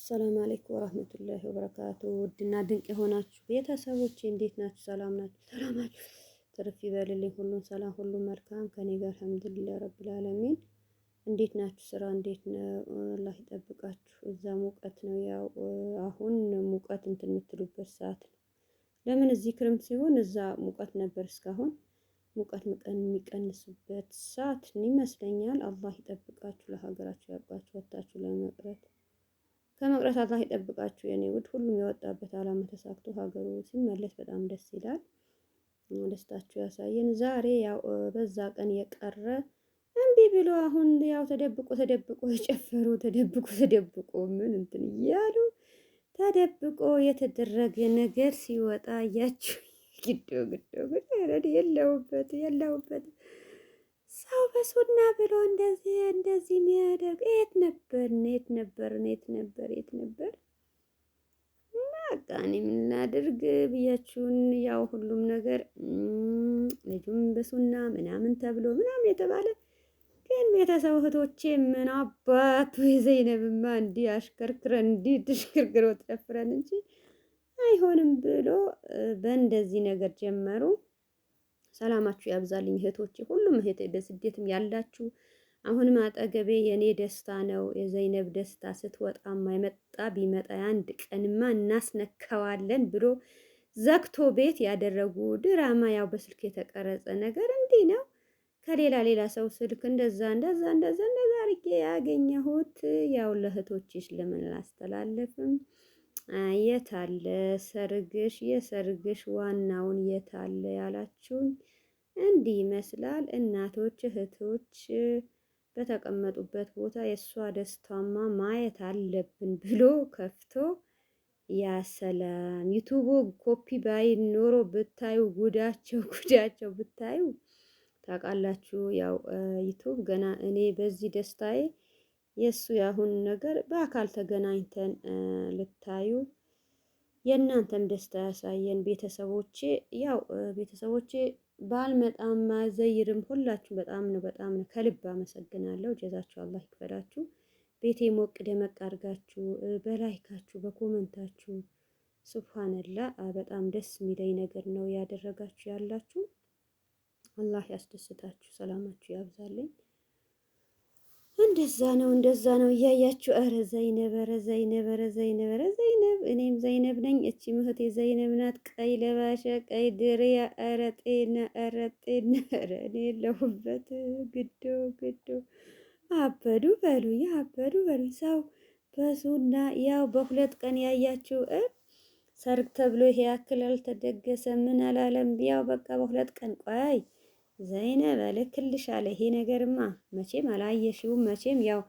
ሰላም አለይኩም ወራህመቱላሂ ወበረካቱ። ውድና ድንቅ የሆናችሁ ቤተሰቦቼ እንዴት ናችሁ? ሰላም ናችሁ? ሰላማችሁ ትርፍ ይበልልኝ። ሁሉም ሰላም፣ ሁሉም መልካም ከኔ ጋር አልሐምዱሊላህ ረብል ዓለሚን። እንዴት ናችሁ? ስራ እንዴት ነው? አላህ ይጠብቃችሁ። እዛ ሙቀት ነው ያው አሁን ሙቀት እንትን የምትሉበት ሰዓት ነው። ለምን እዚህ ክረምት ሲሆን እዛ ሙቀት ነበር እስካሁን። ሙቀት የሚቀንሱበት ሰዓት ይመስለኛል። አላህ ይጠብቃችሁ፣ ለሀገራችሁ ያብቃችሁ፣ ወጣችሁ ለመቅረት ከመቅረት አላህ ይጠብቃችሁ የኔ ውድ። ሁሉም የወጣበት አላማ ተሳክቶ ሀገሩ ሲመለስ በጣም ደስ ይላል። ደስታችሁ ያሳየን። ዛሬ ያው በዛ ቀን የቀረ እምቢ ብሎ አሁን ያው ተደብቆ የጨፈሩ ተደብቆ ምን እንትን እያሉ ተደብቆ የተደረገ ነገር ሲወጣ እያችሁ ግዶ የለሁበት ሰው በሱና ብሎ እንደዚህ የሚያደርግ የት ነበር? በቃ እኔ ምን ላድርግ ብያችሁን። ያው ሁሉም ነገር ልጁም በሱና ምናምን ተብሎ ምናምን የተባለ ግን ቤተሰብ እህቶቼ ምን አባቱ የዘይነብማ እንዲህ አሽከርክረን እንዲህ ትሽክርክሮ ተጨፍረን እንጂ አይሆንም ብሎ በእንደዚህ ነገር ጀመሩ። ሰላማችሁ ያብዛልኝ እህቶቼ፣ ሁሉም እህት በስደትም ያላችሁ አሁንም አጠገቤ የኔ ደስታ ነው። የዘይነብ ደስታ ስትወጣማ የመጣ ቢመጣ አንድ ቀንማ እናስነካዋለን ብሎ ዘግቶ ቤት ያደረጉ ድራማ፣ ያው በስልክ የተቀረጸ ነገር እንዲህ ነው። ከሌላ ሰው ስልክ እንደዛ አድርጌ ያገኘሁት ያው ለእህቶችሽ ለምን አላስተላለፍም? የት አለ ሰርግሽ? የሰርግሽ ዋናውን የት አለ ያላችሁኝ እንዲህ ይመስላል። እናቶች እህቶች በተቀመጡበት ቦታ የእሷ ደስታማ ማየት አለብን ብሎ ከፍቶ ያሰላም ዩቱቡ ኮፒ ባይ ኖሮ ብታዩ ጉዳቸው ብታዩ ታውቃላችሁ። ያው ዩቱብ ገና እኔ በዚህ ደስታዬ የእሱ ያሁን ነገር በአካል ተገናኝተን ልታዩ የእናንተም ደስታ ያሳየን ቤተሰቦቼ። ያው ቤተሰቦቼ ባልመጣም ዘይርም ሁላችሁ በጣም ነው ከልብ አመሰግናለሁ። ጀዛችሁ አላህ ይክፈላችሁ። ቤቴ ሞቅ ደመቅ አድርጋችሁ በላይካችሁ በኮመንታችሁ ሱብሃንአላህ በጣም ደስ የሚለኝ ነገር ነው ያደረጋችሁ ያላችሁ። አላህ ያስደስታችሁ፣ ሰላማችሁ ያብዛልኝ። እንደዛ ነው እያያችሁ። ኧረ ዘይነብ እኔም ዘይነብ ነኝ። እቺ ምህቴ ዘይነብ ናት። ቀይ ለባሸ ቀይ ድሪያ። ኧረ ጤና እኔ የለሁበት። ግዶ አበዱ በሉ ሰው በሱና ያው በሁለት ቀን ያያችሁ ሰርግ ተብሎ ይሄ ያክል አልተደገሰ ምን አላለም። ያው በቃ በሁለት ቀን ቆይ ዘይነብ እልክልሻለሁ። ይሄ ነገርማ መቼም አላየሽውም። መቼም ያው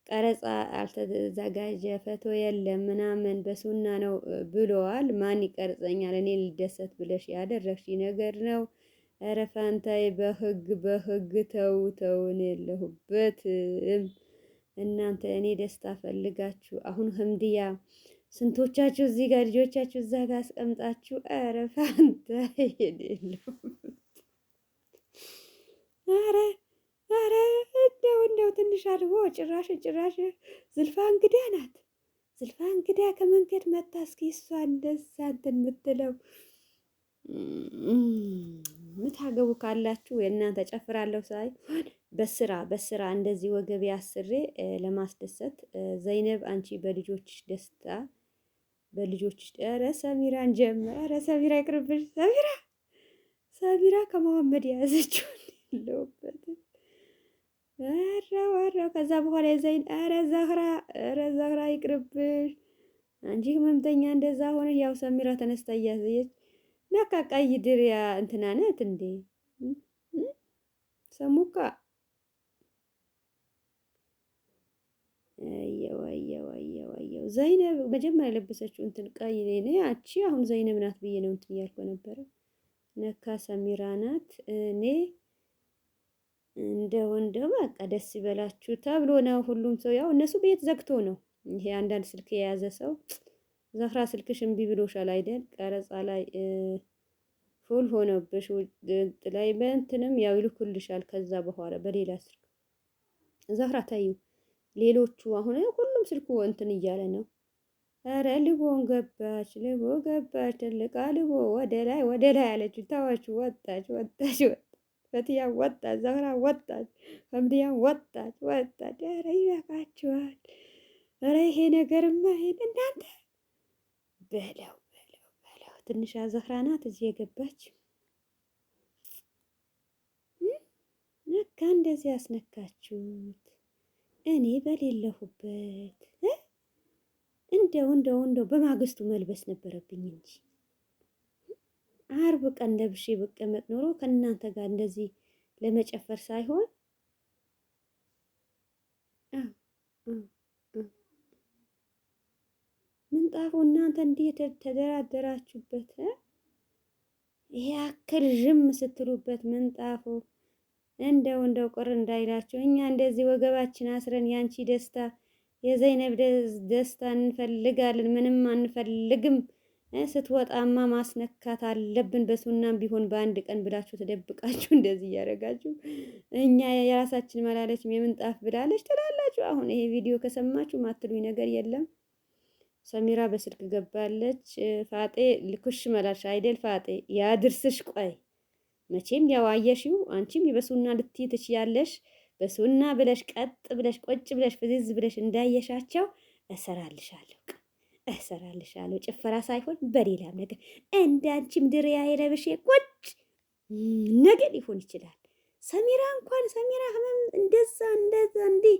ቀረጻ አልተዘጋጀ ፈቶ የለም ምናምን በሱና ነው ብለዋል። ማን ይቀርጸኛል? እኔ ልደሰት ብለሽ ያደረግሽ ነገር ነው። ኧረ ፋንታይ በህግ ተውን የለሁበትም። እናንተ እኔ ደስታ ፈልጋችሁ አሁን ህምድያ ስንቶቻችሁ እዚህ ጋር ልጆቻችሁ እዛ ጋር አስቀምጣችሁ ኧረ ፋንታይ የለሁበት። ኧረ እንደው ትንሽ አድቦ ጭራሽ ዝልፋ እንግዳ ናት። ዝልፋ እንግዳ ከመንገድ መጣ። እስኪ እሷ እንደዛ እንትን የምትለው ምታገቡ ካላችሁ የእናንተ ጨፍራለሁ ሳይሆን በስራ እንደዚህ ወገቤ አስሬ ለማስደሰት። ዘይነብ አንቺ በልጆችሽ ደስታ ኧረ ሰሚራን ጀምር። ኧረ ሰሚራ ይቅርብሽ። ሰሚራ ከመሐመድ የያዘችው የለውበት። ወራው ከዛ በኋላ የዘይን ኧረ ዛህራ ይቅርብሽ። አንቺ ህመምተኛ እንደዛ ሆነ። ያው ሰሚራ ተነስታ እያዘየች ነካ ቀይ ድሪያ እንትና ናት እንዴ ሰሙካ አየው ዘይነብ መጀመሪያ የለበሰችው እንትን ቀይ ነው ያቺ። አሁን ዘይነብ ናት ብዬ ነው እንትን እያልኩ ነበረ። ነካ ሰሚራ ናት። እኔ እንደው በቃ ደስ ይበላችሁ ተብሎ ነው ሁሉም ሰው ያው እነሱ ቤት ዘግቶ ነው። ይሄ አንዳንድ ስልክ የያዘ ሰው ዘፍራ ስልክሽ እምቢ ብሎሻል አይደል? ቀረጻ ላይ ፉል ሆነብሽ ውጥ ላይ በእንትንም ያው ይልኩልሻል። ከዛ በኋላ በሌላ ስልክ ዘፍራ ታዩ። ሌሎቹ አሁን ሁሉም ስልኩ እንትን እያለ ነው። ኧረ ልቦን ገባች፣ ልቦ ገባች፣ ትልቃ ልቦ ወደ ላይ አለችው። ተወች፣ ወጣች፣ ወጣች፣ ወጣች፣ ፈትያ ወጣች፣ ዛህራ ወጣች፣ ሀምድያ ወጣች፣ ወጣች። ኧረ ይበቃችኋል። ኧረ ይሄ ነገርማ ይሄን እናንተ በለው በለው በለው። ትንሿ ዛህራ ናት እዚህ የገባች። ነካ እንደዚህ ያስነካችሁት እኔ በሌለሁበት እንደው በማግስቱ መልበስ ነበረብኝ እንጂ አርብ ቀን ለብሼ ብቀመጥ ኖሮ ከእናንተ ጋር እንደዚህ ለመጨፈር ሳይሆን ምንጣፉ እናንተ እንዴት ተደራደራችሁበት? ይሄ አክል ዥም ስትሉበት ምንጣፉ እንደው ቅር እንዳይላችሁ። እኛ እንደዚህ ወገባችን አስረን ያንቺ ደስታ የዘይነብ ደስታ እንፈልጋለን፣ ምንም አንፈልግም። ስትወጣማ ማስነካት አለብን። በሱናም ቢሆን በአንድ ቀን ብላችሁ ተደብቃችሁ እንደዚህ እያደረጋችሁ እኛ የራሳችን መላለችም የምንጣፍ ብላለች ትላላችሁ። አሁን ይሄ ቪዲዮ ከሰማችሁ ማትሉኝ ነገር የለም። ሰሚራ በስልክ ገባለች። ፋጤ ልኩሽ መላሽ አይደል? ፋጤ ያድርስሽ። ቆይ መቼም ያው አየሽው፣ አንቺም በሱና ልትይ ትችያለሽ። በሱና ብለሽ ቀጥ ብለሽ ቆጭ ብለሽ ፍዝዝ ብለሽ እንዳየሻቸው እሰራልሻለሁ። ጭፈራ ሳይሆን በሌላም ነገር እንዳንቺም ድሪያ የለብሼ ቁጭ ነገር ሊሆን ይችላል። ሰሚራ እንደዛ እንዲህ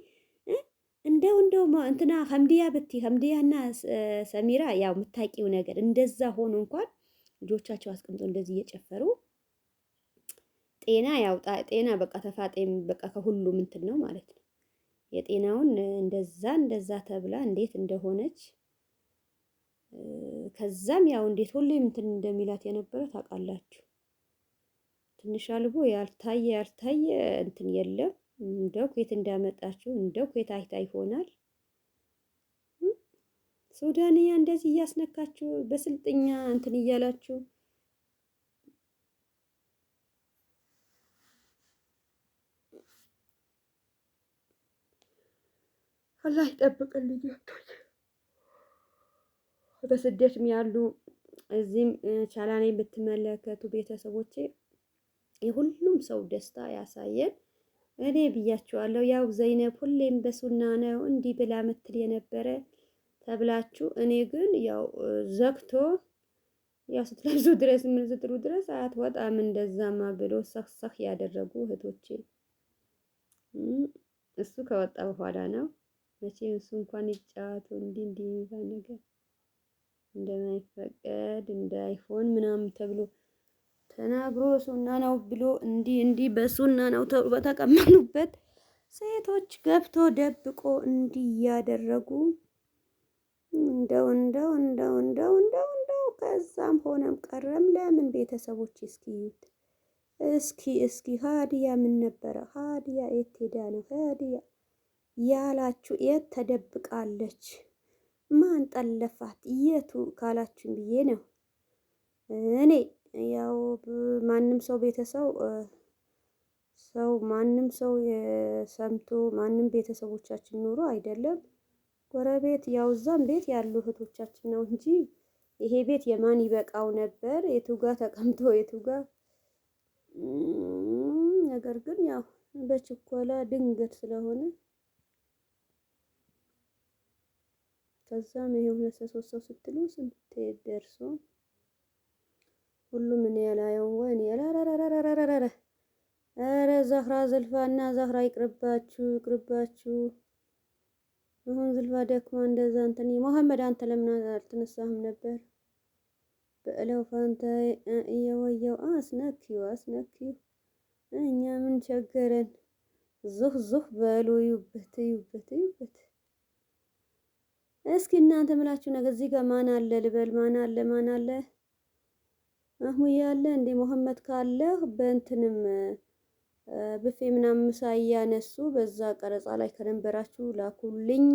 እንደው እንትና ሀምዲያ ብትይ ሀምዲያና ሰሚራ ያው የምታውቂው ነገር እንደዛ ሆኖ እንኳን ልጆቻቸው አስቀምጦ እንደዚህ እየጨፈሩ ጤና በቃ ተፋጤም በቃ ከሁሉም እንትን ነው ማለት ነው። የጤናውን እንደዛ ተብላ እንዴት እንደሆነች ከዛም ያው እንዴት ሁሌም እንትን እንደሚላት የነበረ ታውቃላችሁ። ትንሽ አልቦ ያልታየ እንትን የለም። እንደው ከየት እንዳመጣችሁ እንደው ከየት አይታ ይሆናል። ሱዳንያ እንደዚህ እያስነካችሁ በስልጥኛ እንትን እያላችሁ አላህ ይጠብቅልኝ። በስደትም ያሉ እዚህም ቻላኔ ብትመለከቱ ቤተሰቦቼ የሁሉም ሰው ደስታ ያሳየን። እኔ ብያችኋለሁ። ያው ዘይነብ ሁሌም በሱና ነው እንዲህ ብላ ምትል የነበረ ተብላችሁ፣ እኔ ግን ያው ዘግቶ ያው ስትለብሱ ድረስ ምን ስትሉ ድረስ አትወጣም እንደዛማ ብሎ ሰክሰክ ያደረጉ እህቶቼ እሱ ከወጣ በኋላ ነው መቼም እሱ እንኳን ይጫወቱ እንዲህ የሚባል ነገር እንደማይፈቀድ እንዳይሆን ምናምን ተብሎ ተናግሮ ሱና ነው ብሎ እንዲህ በሱና ነው ተብሎ በተቀመጡበት ሴቶች ገብቶ ደብቆ እንዲህ ያደረጉ እንደው ከዛም ሆነም ቀረም ለምን ቤተሰቦች እስኪ ሀዲያ ምን ነበረ? ሀዲያ የት ሄዳ ነው? ሀዲያ ያላችሁ የት ተደብቃለች? ማን ጠለፋት? የቱ ካላችሁ ብዬ ነው። እኔ ያው ማንም ሰው ማንም ሰው ሰምቶ ማንም ቤተሰቦቻችን ኑሮ አይደለም ጎረቤት ያው እዛም ቤት ያሉ እህቶቻችን ነው እንጂ ይሄ ቤት የማን ይበቃው ነበር? የቱጋ ተቀምጦ የቱጋ ነገር ግን ያው በችኮላ ድንገት ስለሆነ ከዛም ይሄ 2 ሰው ስትሉ ስንት ደርሶ ሁሉም እኔ ያላየው ወይኔ ያላራራራራራራ ኧረ ዛህራ ዘልፋና ዛህራ ይቅርባችሁ። አሁን ዝልፋ ደክማ እንደዛ እንትን መሐመድ አንተ ለምን አልተነሳህም ነበር? በእለው ፋንታ እየወየው አስነኪው እኛ ምን ቸገረን? ዙህ በሉ ይውበት። እስኪ እናንተ ምላችሁ ነገር እዚህ ጋር ማን አለ ልበል? ማን አለ? አህሙ ያለ እንዴ? መሐመድ ካለ በእንትንም ብፌ ምናምን ምሳ እያነሱ በዛ ቀረጻ ላይ ከነበራችሁ ላኩልኝ።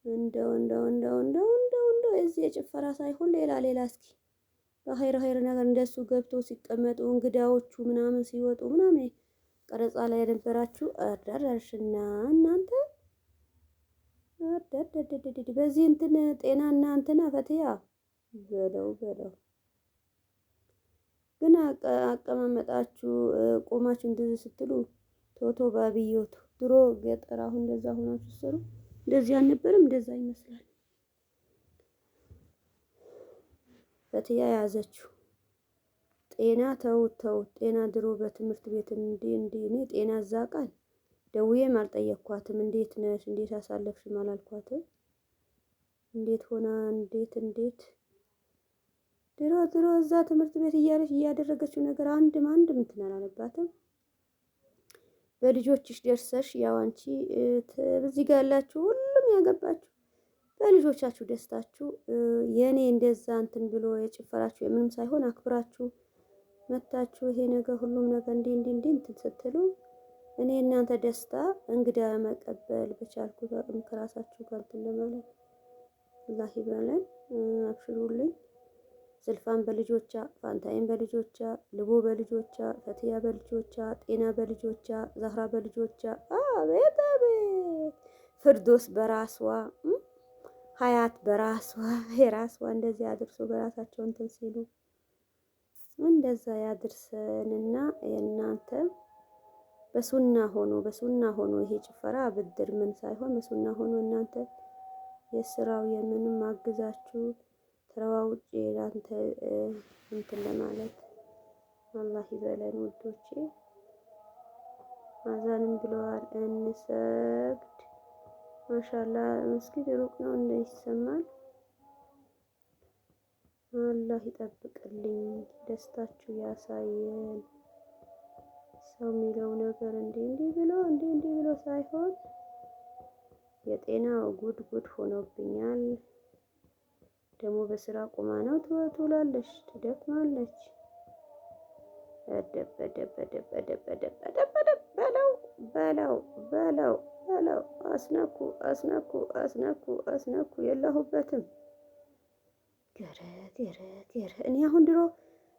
እንደው እዚህ የጭፈራ ሳይሆን ሌላ እስኪ በኸይር ነገር እንደሱ ገብቶ ሲቀመጡ እንግዳዎቹ ምናምን ሲወጡ ምናምን ቀረጻ ላይ የነበራችሁ አዳራሽና እናንተ አደደደደደ በዚህ እንትን ጤናና እንትና ፈትያ በለው በለው ግን አቀማመጣችሁ ቆማችሁ እንደዚህ ስትሉ ቶቶ ባብዮቱ ድሮ ገጠር አሁን እንደዛ ሆናችሁ ስትሰሩ እንደዚህ አልነበረም። እንደዛ ይመስላል። ፈትያ ያዘችው ጤና ተውት። ጤና ድሮ በትምህርት ቤት እንዲህ እኔ ጤና እዛ ቃል ደውዬም አልጠየኳትም። እንዴት ነሽ እንዴት አሳለፍሽም አላልኳትም። እንዴት ሆና እንዴት ድሮ እዛ ትምህርት ቤት እያለች እያደረገችው ነገር አንድም እንትን አላለባትም። በልጆችሽ ደርሰሽ ያው አንቺ እዚህ ጋር ያላችሁ ሁሉም ያገባችሁ በልጆቻችሁ ደስታችሁ የኔ እንደዛ እንትን ብሎ የጭፈራችሁ የምንም ሳይሆን አክብራችሁ መታችሁ ይሄ ነገር ሁሉም ነገር እንዲህ እንትን ስትሉ እኔ እናንተ ደስታ እንግዳ መቀበል በቻልኩት አቅም ከራሳችሁ ጋር እንትን ለማለት አላህ ይበለን። አብሽሩልኝ። ዝልፋን በልጆቿ፣ ፋንታይን በልጆቿ፣ ልቦ በልጆቿ፣ ፈትያ በልጆቿ፣ ጤና በልጆቿ፣ ዛህራ በልጆቿ፣ አቤት አቤት ፍርዶስ በራስዋ ሀያት በራስዋ የራስዋ እንደዚህ አድርሶ በራሳቸው እንትን ሲሉ እንደዛ ያድርሰንና የእናንተ በሱና ሆኖ ይሄ ጭፈራ ብድር ምን ሳይሆን በሱና ሆኖ እናንተ የስራው የምንም አግዛችሁ ተለዋውጬ ላንተ እንትን ለማለት አላህ ይበለን ውዶቼ። አዛንም ብለዋል እንሰግድ። ማሻላ መስጊድ ሩቅ ነው እንደ ይሰማል። አላህ ይጠብቅልኝ፣ ደስታችሁ ያሳየን። ሰው የሚለው ነገር እንዲህ ብሎ ሳይሆን የጤናው ጉድ ሆኖብኛል። ደግሞ በስራ ቁማ ነው ትውላለች፣ ትደክማለች። በለው አስነኩ የለሁበትም። ገረት እኔ አሁን ድሮ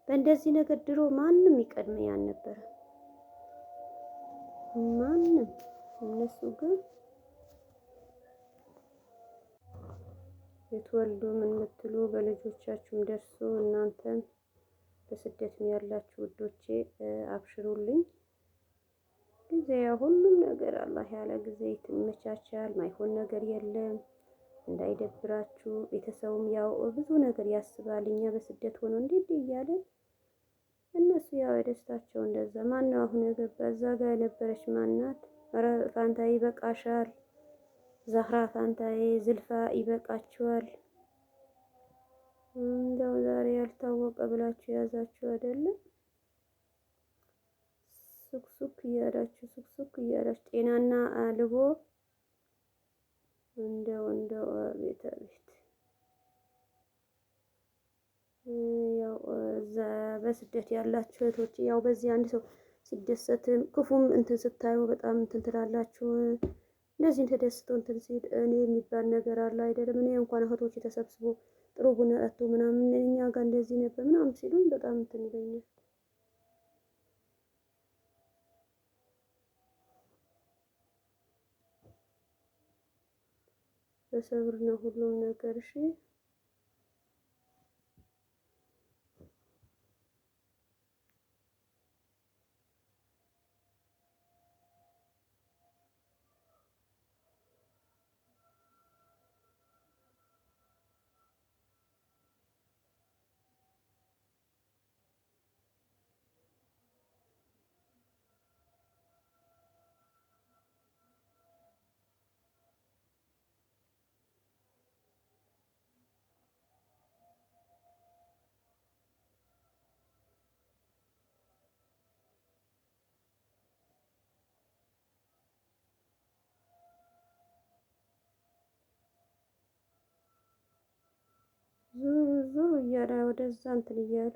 በእንደዚህ ነገር ድሮ ማንም ይቀድመኝ አልነበረ ማንም። እነሱ ግን የትወልዱ ምን ምትሉ በልጆቻችሁም ደርሶ እናንተም በስደትም ያላችሁ ውዶቼ አብሽሩልኝ። ጊዜ ሁሉም ነገር አላህ ያለ ጊዜ ይመቻቻል። ማይሆን ነገር የለም። እንዳይደብራችሁ። ቤተሰቡም ያው ብዙ ነገር ያስባል። እኛ በስደት ሆኖ እንዴት እያለን እነሱ ያው የደስታቸው እንደዛ። ማነው አሁን የገባ እዛ ጋር የነበረች ማናት? ኧረ ፋንታዬ ይበቃሻል። ዛህራ ፋንታዬ፣ ዝልፋ ይበቃችኋል። እንደው ዛሬ ያልታወቀ ብላችሁ ያዛችሁ አይደለም? ሱክሱክ እያላችሁ ጤናና ልቦ እንደው ቤት ያው እዛ በስደት ያላችሁ እህቶች ያው በዚህ አንድ ሰው ሲደሰትም ክፉም እንትን ስታዩ በጣም እንትን ትላላችሁ። እንደዚህ ተደስቶ እንትን ሲል እኔ የሚባል ነገር አለ አይደለም። እኔ እንኳን እህቶች ተሰብስቦ ጥሩ ቡና ጠጥቶ ምናምን እኛ ጋር እንደዚህ ነበር ምናምን ሲሉን በጣም እንትን ይለኛል። በሰብር ነው ሁሉም ነገር። እሺ ዙሩ እያለ ወደዛ እንትን እያሉ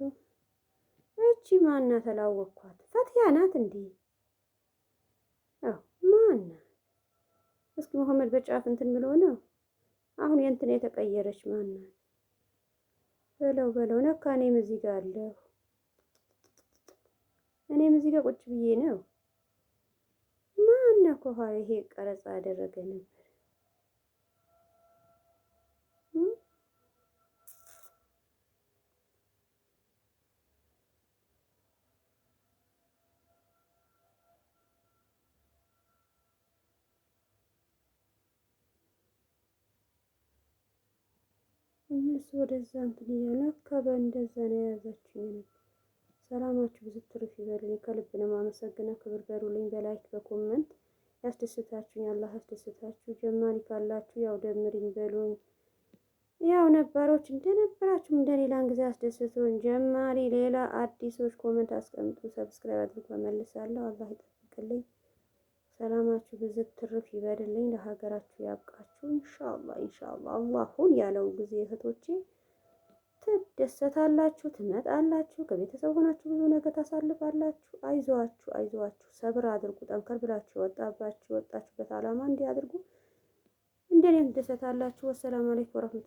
እቺ ማናት? ተላወቅኳት። ፈትያ ናት እንዴ? አዎ ማናት? እስኪ መሐመድ በጫፍ እንትን ብሎ ነው አሁን የእንትን የተቀየረች ማናት? በለው ነካ። እኔም እዚህ ጋር አለሁ። እኔም እዚህ ጋር ቁጭ ብዬ ነው። ማነው ከኋላ ይሄ ቀረጻ ያደረገ ነበር? እነሱ ወደዛ እንትን እያለ እንደዛ ነው የያዛችኝ። ሰላማችሁ ብዙ ትርፍ ይበልኝ። ከልብ ነው የማመሰግነው። ክብር በሩልኝ። በላይክ በኮመንት ያስደስታችሁኝ። አላህ ያስደስታችሁ። ጀማሪ ካላችሁ ያው ደምሪኝ በሉኝ። ያው ነባሮች እንደነበራችሁ እንደሌላን ጊዜ አስደስቱን። ጀማሪ ሌላ አዲሶች ኮመንት አስቀምጡ፣ ሰብስክራይብ አድርጉ። እመልሳለሁ። አላህ ይጠብቅልኝ። ሰላማችሁ ብዝት ትርፍ ይበልልኝ። ለሀገራችሁ ያብቃችሁ። ኢንሻአላህ ኢንሻአላህ። አላሁን ያለው ጊዜ እህቶቼ ትደሰታላችሁ፣ ትመጣላችሁ፣ ከቤተሰብ ሆናችሁ ብዙ ነገር ታሳልፋላችሁ። አይዟችሁ አይዟችሁ፣ ሰብር አድርጉ። ጠንከር ብላችሁ ወጣችሁበት አላማ እንዲያድርጉ እንደኔ ትደሰታላችሁ። ወሰላሙ አለይኩም ወራህመቱላህ